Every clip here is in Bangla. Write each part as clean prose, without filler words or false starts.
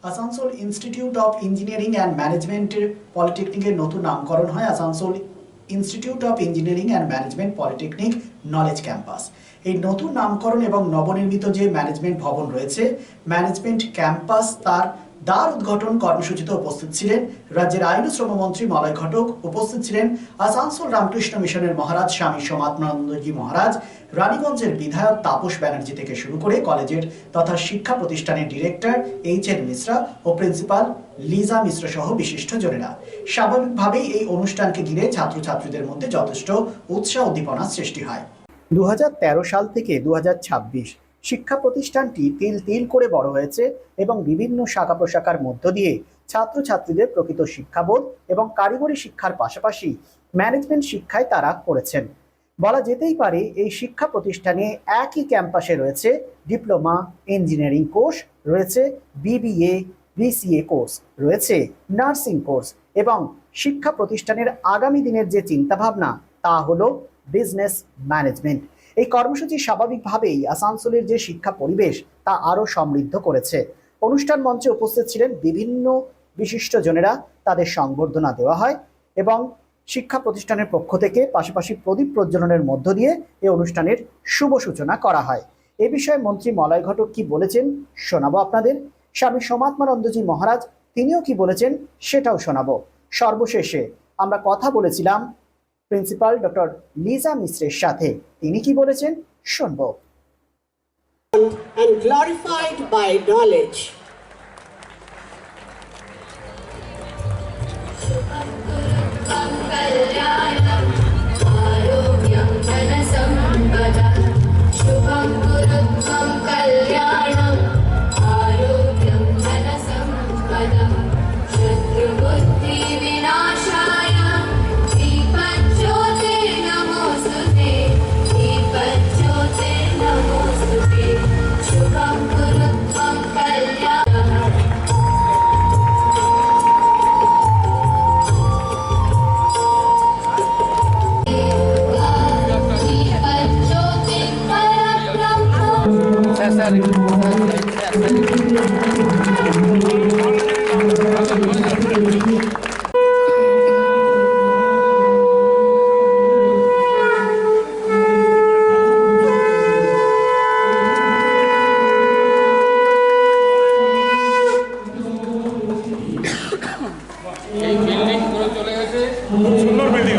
Asansol institute of engineering and ম্যানেজমেন্টের পলিটেকনিকের নতুন নামকরণ হয় Asansol institute of engineering and management polytechnic knowledge campus. এই নতুন নামকরণ এবং নবনির্মিত যে ম্যানেজমেন্ট ভবন রয়েছে ম্যানেজমেন্ট ক্যাম্পাস তার দ্বার উদ্ঘাটন কর্মসূচিতে উপস্থিত ছিলেন রাজ্যের আইন ও শ্রমমন্ত্রী মলয় ঘটক, উপস্থিত ছিলেন আসানসোল রামকৃষ্ণ মিশনের মহারাজ স্বামী সমাত্মানন্দজি মহারাজ, রানীগঞ্জের বিধায়ক তাপস ব্যানার্জি থেকে শুরু করে কলেজের তথা শিক্ষা প্রতিষ্ঠানের ডিরেক্টর এইচ.এন. মিশ্রা ও প্রিন্সিপাল লিজা মিশ্র সহ বিশিষ্টজনেরা। স্বাভাবিকভাবেই এই অনুষ্ঠানকে ঘিরে ছাত্রছাত্রীদের মধ্যে যথেষ্ট উৎসাহ উদ্দীপনার সৃষ্টি হয়। 2013 সাল থেকে 2026 শিক্ষা প্রতিষ্ঠানটি তিল তিল করে বড় হয়েছে এবং বিভিন্ন শাখা প্রশাখার মধ্য দিয়ে ছাত্রছাত্রীদের প্রকৃত শিক্ষাবোধ এবং কারিগরি শিক্ষার পাশাপাশি ম্যানেজমেন্ট শিক্ষায় তারা করেছেন। বলা যেতেই পারে এই শিক্ষা প্রতিষ্ঠানে একই ক্যাম্পাসে রয়েছে ডিপ্লোমা ইঞ্জিনিয়ারিং কোর্স, রয়েছে বিবিএ বিসিএ কোর্স, রয়েছে নার্সিং কোর্স এবং শিক্ষা প্রতিষ্ঠানের আগামী দিনের যে চিন্তাভাবনা তা হলো বিজনেস ম্যানেজমেন্ট। এই কর্মসূচি স্বাভাবিকভাবেই আসানসোলের যে শিক্ষা পরিবেশ তা আরও সমৃদ্ধ করেছে। অনুষ্ঠান মঞ্চে উপস্থিত ছিলেন বিভিন্ন বিশিষ্টজনেরা, তাদের সংবর্ধনা দেওয়া হয় এবং শিক্ষা প্রতিষ্ঠানের পক্ষ থেকে পাশাপাশি প্রদীপ প্রজ্বলনের মধ্য দিয়ে এই অনুষ্ঠানের শুভ সূচনা করা হয়। এ বিষয়ে মন্ত্রী মলয় ঘটক কি বলেছেন শোনাবো আপনাদের। স্বামী সমাত্মানন্দজি মহারাজ তিনিও কি বলেছেন সেটাও শোনাবো। সর্বশেষে আমরা কথা বলেছিলাম প্রিন্সিপাল ডক্টর লিজা মিশ্রের সাথে, তিনি কি বলেছেন শুনবো। And glorified by knowledge. সুন্দর বিল্ডিং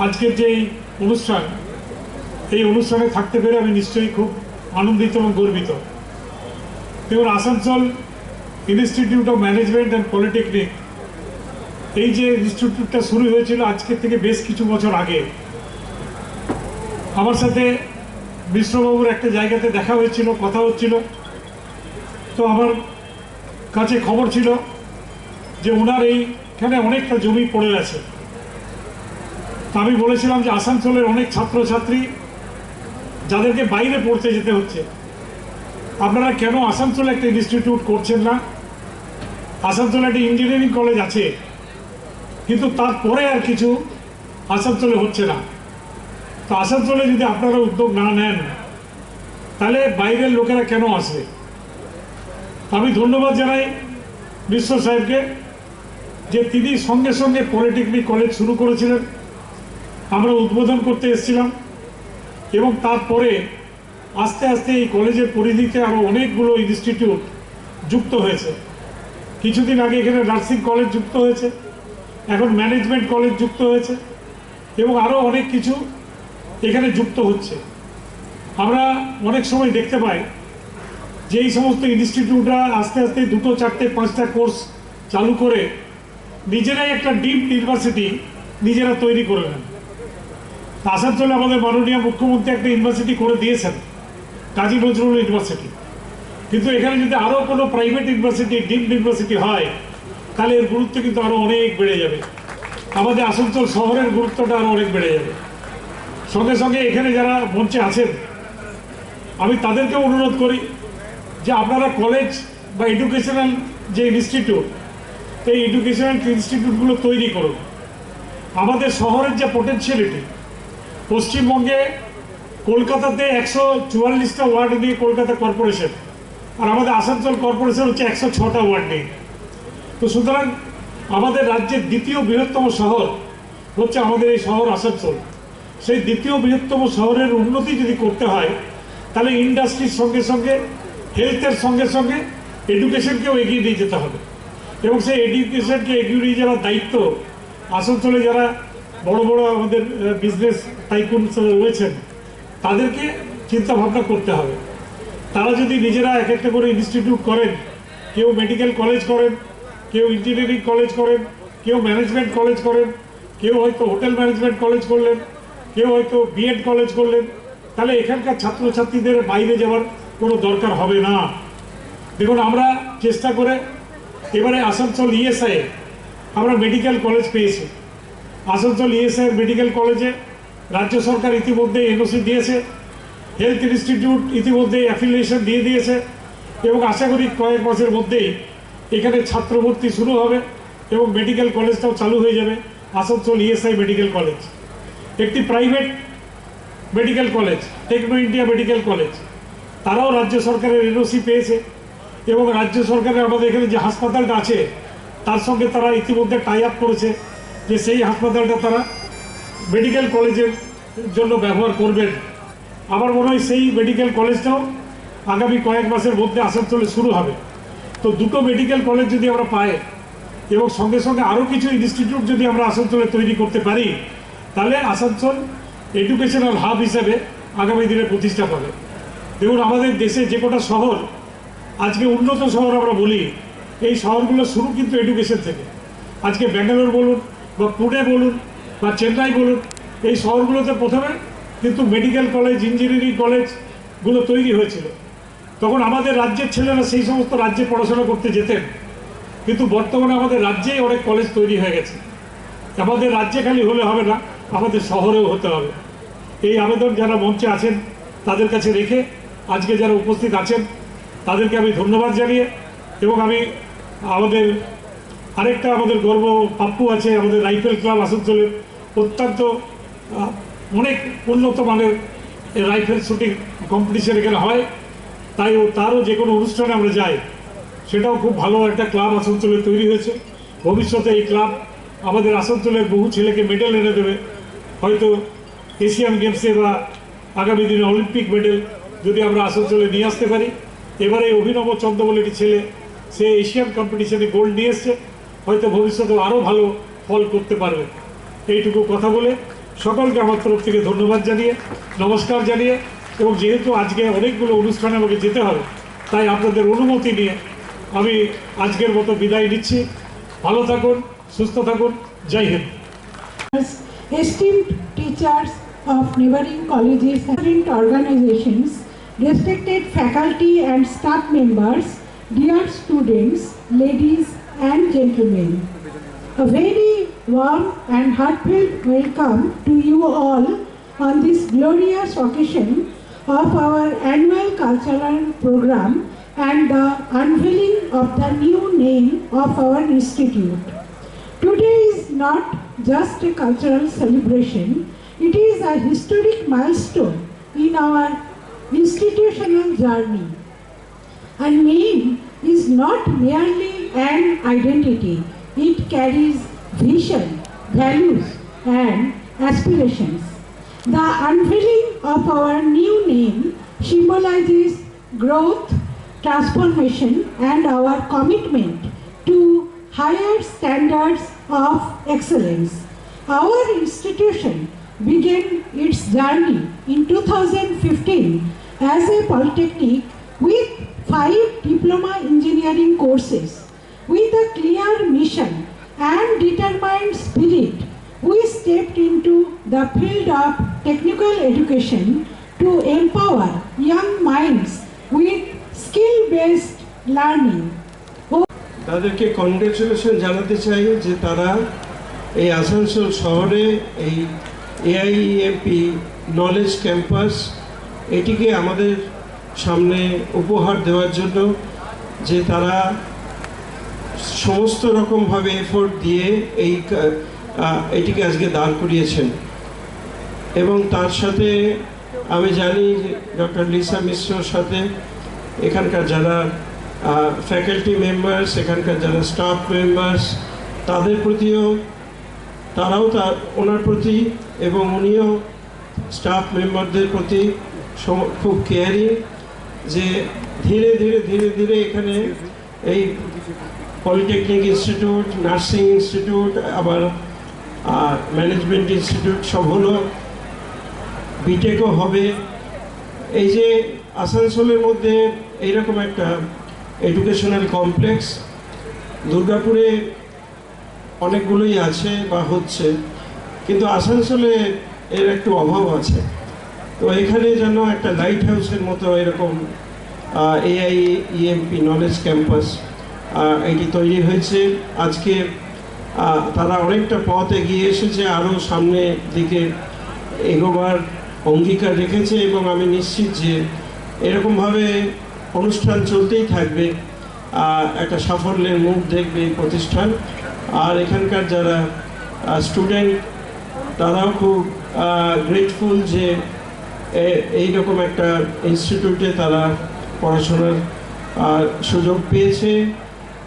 আজকের যে অনুষ্ঠান, এই অনুষ্ঠানে থাকতে পেরে আমি নিশ্চয়ই খুব আনন্দিত এবং গর্বিত। দেখুন, Asansol institute of management and polytechnic এই যে ইনস্টিটিউটটা শুরু হয়েছিল আজকের থেকে বেশ কিছু বছর আগে। আমার সাথে মিশ্রবাবুর একটা জায়গাতে দেখা হয়েছিল, কথা হচ্ছিল, তো আমার কাছে খবর ছিল যে ওনার এইখানে অনেকটা জমি পড়ে আছে। আমি বলেছিলাম যে আসানসোলের অনেক ছাত্রছাত্রী যাদেরকে বাইরে পড়তে যেতে হচ্ছে, আপনারা কেন আসানসোলে একটা ইনস্টিটিউট করছেন না? আসানসোলে একটা ইঞ্জিনিয়ারিং কলেজ আছে, কিন্তু তারপরে আর কিছু আসানসোলে হচ্ছে না। তো আসানসোলে যদি আপনারা উদ্যোগ না নেন তাহলে বাইরের লোকেরা কেন আসবে? আমি ধন্যবাদ জানাই মিশ্র সাহেবকে যে তিনি সঙ্গে সঙ্গে পলিটেকনিক কলেজ শুরু করেছিলেন। আমরা উদ্বোধন করতে এসেছিলাম এবং তারপরে আস্তে আস্তে এই কলেজের পরিধিতে আরও অনেকগুলো ইনস্টিটিউট যুক্ত হয়েছে। কিছুদিন আগে এখানে নার্সিং কলেজ যুক্ত হয়েছে, এখন ম্যানেজমেন্ট কলেজ যুক্ত হয়েছে এবং আরও অনেক কিছু এখানে যুক্ত হচ্ছে। আমরা অনেক সময় দেখতে পাই যে এই সমস্ত ইনস্টিটিউটরা আস্তে আস্তে 2, 4, 5টা কোর্স চালু করে নিজেরাই একটা ডিমড ইউনিভার্সিটি নিজেরা তৈরি করে নেন। আসানসোলে আমাদের মাননীয় মুখ্যমন্ত্রী একটা ইউনিভার্সিটি করে দিয়েছেন, কাজী নজরুল ইউনিভার্সিটি। কিন্তু এখানে যদি আরও কোনো প্রাইভেট ইউনিভার্সিটি, ডিমড ইউনিভার্সিটি হয়, তাহলে এর গুরুত্ব কিন্তু আরও অনেক বেড়ে যাবে। আমাদের আসানসোল শহরের গুরুত্বটা আরও অনেক বেড়ে যাবে। সঙ্গে সঙ্গে এখানে যারা মঞ্চে আছেন, আমি তাদেরকেও অনুরোধ করি যে আপনারা কলেজ বা এডুকেশনাল যে ইনস্টিটিউট, এই এডুকেশনাল ইনস্টিটিউটগুলো তৈরি করুন। আমাদের শহরের যে পোটেনশিয়ালিটি, পশ্চিমবঙ্গে কলকাতাতে 144টা ওয়ার্ড নিয়ে কলকাতা কর্পোরেশন, আর আমাদের আসানসোল কর্পোরেশন হচ্ছে 106টা ওয়ার্ড নিয়ে। তো সুতরাং আমাদের রাজ্যের দ্বিতীয় বৃহত্তম শহর হচ্ছে আমাদের এই শহর আসানসোল। সেই দ্বিতীয় বৃহত্তম শহরের উন্নতি যদি করতে হয়, তাহলে ইন্ডাস্ট্রির সঙ্গে সঙ্গে, হেলথের সঙ্গে সঙ্গে এডুকেশনকেও এগিয়ে নিয়ে যেতে হবে। এবং সেই এডুকেশনকে এগিয়ে নিয়ে যাওয়ার দায়িত্ব আসানসোলে যারা বড় বড় আমাদের বিজনেস টাইকুনস রয়েছেন, তাদেরকে চিন্তা ভাবনা করতে হবে। তারা যদি নিজেরা এক একটা করে ইনস্টিটিউট করেন, কেউ মেডিকেল কলেজ করেন, কেউ ইঞ্জিনিয়ারিং কলেজ করেন, কেউ ম্যানেজমেন্ট কলেজ করেন, কেউ হয়তো হোটেল ম্যানেজমেন্ট কলেজ করলেন, কেউ হয়তো বিএড কলেজ করলেন, তাহলে এখানকার ছাত্রছাত্রীদের বাইরে যাওয়ার কোনো দরকার হবে না। দেখুন, আমরা চেষ্টা করে এবারে আসানসোল ইএসআই আমরা মেডিকেল কলেজ পেয়েছি। আসানসোল ইএসআই মেডিকেল কলেজে রাজ্য সরকার ইতিমধ্যে এনওসি দিয়েছে, হেলথ ইনস্টিটিউট ইতিমধ্যে অ্যাফিলিয়েশন দিয়ে দিয়েছে, এবং আশা করি কয়েক মাসের মধ্যেই এখানে ছাত্র ভর্তি শুরু হবে এবং মেডিকেল কলেজটাও চালু হয়ে যাবে। আসানসোল ইএসআই মেডিকেল কলেজ একটি private medical college, techno India medical college, তারাও রাজ্য সরকারের এনওসি পেয়েছে এবং রাজ্য সরকারের আমাদের এখানে যে হাসপাতালটা আছে তার সঙ্গে তারা ইতিমধ্যে টাই আপ করেছে যে সেই হাসপাতালটা তারা মেডিকেল কলেজের জন্য ব্যবহার করবেন। আমার মনে হয় সেই মেডিকেল কলেজটাও আগামী কয়েক মাসের মধ্যে আসানসোলে শুরু হবে। তো দুটো মেডিকেল কলেজ যদি আমরা পাই এবং সঙ্গে সঙ্গে আরও কিছু ইনস্টিটিউট যদি আমরা আসানসোলে তৈরি করতে পারি, তাহলে আসানসোল এডুকেশনাল হাব হিসেবে আগামী দিনে প্রতিষ্ঠা পাবে। দেখুন, আমাদের দেশে যে কটা শহর আজকে উন্নত শহর আমরা বলি, এই শহরগুলো শুরু কিন্তু এডুকেশন থেকে। আজকে ব্যাঙ্গালোর বলুন বা পুনে বলুন বা চেন্নাই বলুন, এই শহরগুলোতে প্রথমে কিন্তু মেডিকেল কলেজ, ইঞ্জিনিয়ারিং কলেজগুলো তৈরি হয়েছিল। তখন আমাদের রাজ্যের ছেলেরা সেই সমস্ত রাজ্যে পড়াশোনা করতে যেতেন, কিন্তু বর্তমানে আমাদের রাজ্যেই অনেক কলেজ তৈরি হয়ে গেছে। আমাদের রাজ্যে খালি হলে হবে না, আমাদের শহরেও হতে হবে। এই আবেদন যারা মঞ্চে আছেন তাদের কাছে রেখে আজকে যারা উপস্থিত আছেন তাদেরকে আমি ধন্যবাদ জানিয়ে, এবং আমি আমাদের আরেকটা আমাদের গর্ব পাপ্পু আছে, আমাদের রাইফেল ক্লাব আসানসোলের, অত্যন্ত অনেক উন্নত মানের রাইফেল শুটিং কম্পিটিশন এখানে হয়, তাই তারও যে কোনো অনুষ্ঠানে আমরা যাই, সেটাও খুব ভালো একটা ক্লাব আসানসোলে তৈরি হয়েছে। ভবিষ্যতে এই ক্লাব আমাদের আসানসোলের বহু ছেলেকে মেডেল এনে দেবে, হয়তো এশিয়ান গেমসে বা আগামী দিনে অলিম্পিক মেডেল যদি আমরা আসানসোলে নিয়ে আসতে পারি। এবারে অভিনব চন্দ্র বলে একটি ছেলে, সে এশিয়ান কম্পিটিশনে গোল্ড নিয়ে এসছে, হয়তো ভবিষ্যতে আরও ভালো ফল করতে পারবে। এইটুকু কথা বলে সকলকে আমার তরফ থেকে ধন্যবাদ জানিয়ে, নমস্কার জানিয়ে, এবং যেহেতু আজকে অনেকগুলো অনুষ্ঠানে আমাকে যেতে হবে, তাই আপনাদের অনুমতি নিয়ে আমি আজকের মতো বিদায় নিচ্ছি। ভালো থাকুন, সুস্থ থাকুন, জয় Hind. Esteemed teachers of neighboring colleges, different organizations, respected faculty and staff members, dear students, ladies and gentlemen, a very warm and heartfelt welcome to you all on this glorious occasion of our annual cultural program and the unveiling of the new name of our institute. Today is not just a cultural celebration, it is a historic milestone in our institutional journey. A name is not merely an identity, it carries vision, values and aspirations. The unveiling of our new name symbolizes growth, transformation and our commitment to higher standards of excellence. Our institution began its journey in 2015 as a polytechnic with 5 diploma engineering courses. With a clear mission and determined spirit, we stepped into the field of technical education to empower young minds with skill-based learning. তাদেরকে কংগ্রেচুলেশন জানাতে চাই যে তারা এই আসানসোল শহরে এই AIEMP নলেজ ক্যাম্পাস এটিকে আমাদের সামনে উপহার দেওয়ার জন্য যে তারা সমস্ত রকমভাবে এফোর্ট দিয়ে এটিকে আজকে দাঁড় করিয়েছেন। এবং তার সাথে আমি জানি ডক্টর লিসা মিশ্রর সাথে এখানকার যারা ফ্যাকাল্টি মেম্বার্স, এখানকার যারা স্টাফ মেম্বার্স, তাদের প্রতিও তারাও ওনার প্রতি এবং উনিও স্টাফ মেম্বারদের প্রতি খুব কেয়ারিং, যে ধীরে ধীরে ধীরে ধীরে এখানে এই পলিটেকনিক ইনস্টিটিউট, নার্সিং ইনস্টিটিউট, আবার ম্যানেজমেন্ট ইনস্টিটিউট সব হলো, বিটেকও হবে। এই যে আসানসোলের মধ্যে এইরকম একটা এডুকেশনাল কমপ্লেক্স দুর্গাপুরে অনেকগুলোই আছে বা হচ্ছে, কিন্তু আসানসোলে এর একটু অভাব আছে। তো এখানে যেন একটা লাইট হাউসের মতো এরকম AIEMP নলেজ ক্যাম্পাস এটি তৈরি হয়েছে। আজকে তারা অনেকটা পথ এগিয়ে এসেছে, আরও সামনের দিকে এগোবার অঙ্গীকার রেখেছে এবং আমি নিশ্চিত যে এরকমভাবে অনুষ্ঠান চলতেই থাকবে, একটা সাফল্যের মুখ দেখবে এই প্রতিষ্ঠান। আর এখানকার যারা স্টুডেন্ট তারাও খুব গ্রেটফুল যে এইরকম একটা ইনস্টিটিউটে তারা পড়াশোনার সুযোগ পেয়েছে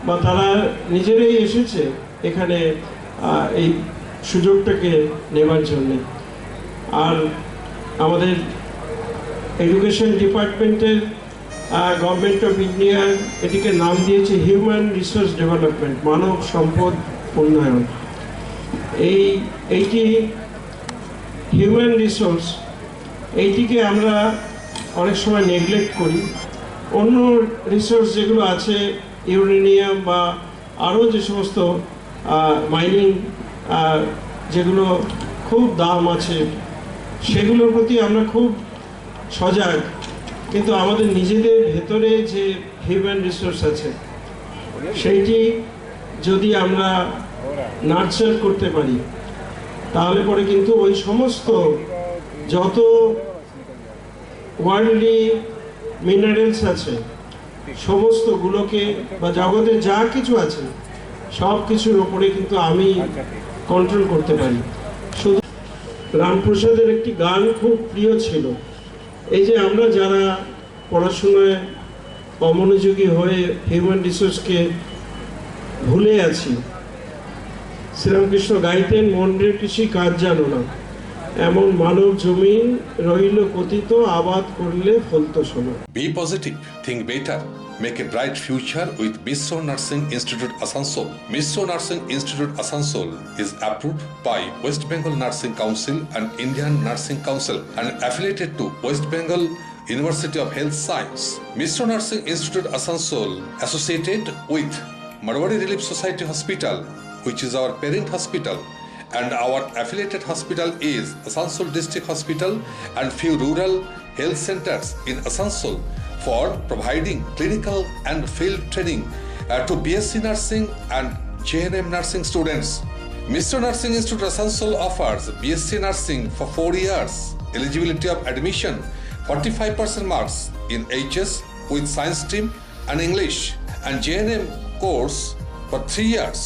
বা তারা নিজেরাই এসেছে এখানে এই সুযোগটাকে নেবার জন্যে। আর আমাদের এডুকেশন ডিপার্টমেন্টের গভর্নমেন্ট অফ ইন্ডিয়ার এটিকে নাম দিয়েছে হিউম্যান রিসোর্স ডেভেলপমেন্ট, মানব সম্পদ উন্নয়ন। এইটি হিউম্যান রিসোর্স, এইটিকে আমরা অনেক সময় নেগলেক্ট করি। অন্য রিসোর্স যেগুলো আছে, ইউরেনিয়াম বা আরও যে সমস্ত মাইনিং যেগুলো খুব দাম আছে, সেগুলোর প্রতি আমরা খুব সজাগ, কিন্তু আমাদের নিজেদের ভেতরে যে হিউম্যান রিসোর্স আছে সেইটি যদি আমরা নার্চার করতে পারি তাহলে পরে কিন্তু ওই সমস্ত যত ওয়ার্ল্ডলি মিনারেলস আছে সমস্তগুলোকে বা জগতে যা কিছু আছে সব কিছুর ওপরে কিন্তু আমি কন্ট্রোল করতে পারি। শুধু রামপ্রসাদের একটি গান খুব প্রিয় ছিল, এই যে আমরা যারা পড়াশোনায় অমনোযোগী হয়ে হিউম্যান রিসোর্সকে ভুলে আছি, শ্রীরামকৃষ্ণ গাইতেন, মন রে কৃষি কাজ জানো না, এমন মানব জমিন রইল পতিত, আবাদ করলে ফলতো সোনা। Be positive, think better, make a bright future with Mishra Nursing Institute Asansol. Mishra Nursing Institute Asansol is approved by West Bengal Nursing Council and Indian Nursing Council and affiliated to West Bengal University of Health Science. Mishra Nursing Institute Asansol associated with Marwari Relief Society Hospital, which is our parent hospital, and our affiliated hospital is Asansol District Hospital and few rural health centers in Asansol for providing clinical and field training to BSc Nursing and JNM Nursing students. Mishra Nursing Institute Asansol offers BSc Nursing for 4 years, eligibility of admission 45% marks in HS with science stream and English, and JNM course for 3 years,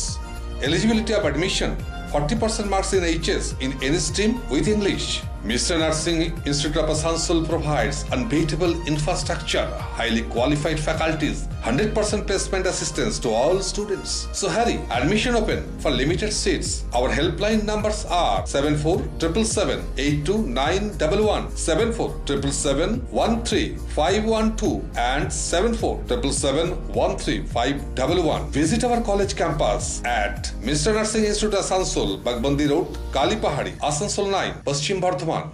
eligibility of admission 40% marks in HS in any stream with English. Mishra Nursing Institute of Asansol provides unbeatable infrastructure, highly qualified faculties, 100% placement assistance to all students. So hurry, admission open for limited seats. Our helpline numbers are 7477782911, 7477713512 and 7477713511. Visit our college campus at Mr. Nursing Institute Asansol, Bagbandi Road, Kalipahari, Asansol 9, Paschim Bardhaman.